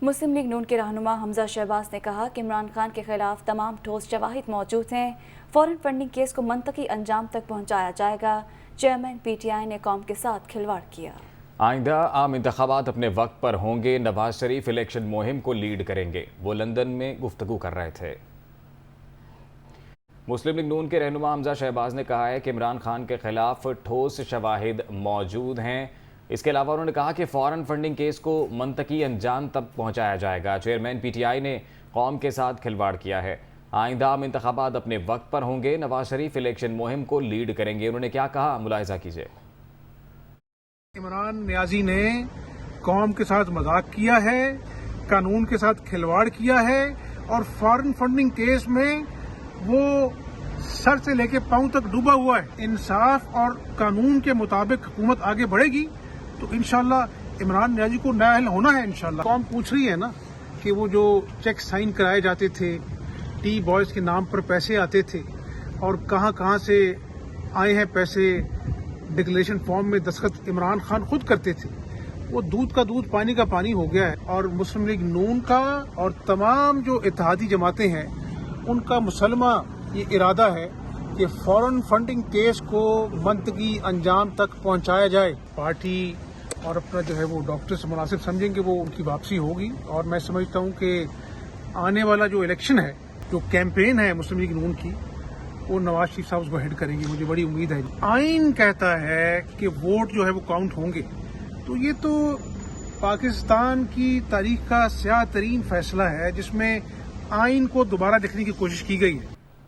مسلم league نون کے رہنما حمزہ شہباز نے کہا کہ عمران خان کے خلاف تمام ٹھوس شواہد موجود ہیں، فوراً فنڈنگ کیس کو منطقی انجام تک پہنچایا جائے گا۔ چیئرمین پی ٹی آئی نے قوم کے ساتھ کھلواڑ کیا۔ آئندہ عام انتخابات اپنے وقت پر ہوں گے، نواز شریف الیکشن مہم کو لیڈ کریں گے، وہ لندن میں گفتگو کر رہے تھے۔ مسلم لیگ نون کے رہنما حمزہ شہباز نے کہا ہے کہ عمران خان کے خلاف ٹھوس شواہد موجود ہیں۔ اس کے علاوہ انہوں نے کہا کہ فوراً فنڈنگ کیس کو منطقی انجام تک پہنچایا جائے گا۔ چیئرمین پی ٹی آئی نے قوم کے ساتھ کھلواڑ کیا ہے۔ آئندہ عام انتخابات اپنے وقت پر ہوں گے، نواز شریف الیکشن مہم کو لیڈ کریں گے۔ انہوں نے کیا کہا، ملاحظہ کیجیے۔ عمران نیازی نے قوم کے ساتھ مذاق کیا ہے، قانون کے ساتھ کھلواڑ کیا ہے اور فارن فنڈنگ کیس میں وہ سر سے لے کے پاؤں تک ڈوبا ہوا ہے۔ انصاف اور قانون کے مطابق حکومت آگے بڑھے گی تو انشاءاللہ عمران نیازی کو نااہل ہونا ہے انشاءاللہ۔ قوم پوچھ رہی ہے نا کہ وہ جو چیک سائن کرائے جاتے تھے، ٹی بوائز کے نام پر پیسے آتے تھے اور کہاں کہاں سے آئے ہیں پیسے، ڈکلیریشن فارم میں دستخط عمران خان خود کرتے تھے، وہ دودھ کا دودھ پانی کا پانی ہو گیا ہے۔ اور مسلم لیگ نون کا اور تمام جو اتحادی جماعتیں ہیں ان کا مسلمہ یہ ارادہ ہے کہ فورن فنڈنگ کیس کو منطقی انجام تک پہنچایا جائے۔ پارٹی اور اپنا جو ہے وہ ڈاکٹر سے مناسب سمجھیں کہ وہ ان کی واپسی ہوگی، اور میں سمجھتا ہوں کہ آنے والا جو الیکشن ہے، جو کیمپین ہے مسلم لیگ نون کی، وہ نواز شریف صاحب اس کو ہیڈ کریں گے، مجھے بڑی امید ہے۔ آئین کہتا ہے کہ ووٹ جو ہے وہ کاؤنٹ ہوں گے، تو یہ تو پاکستان کی تاریخ کا سیاہ ترین فیصلہ ہے جس میں آئین کو دوبارہ لکھنے کی کوشش کی گئی ہے۔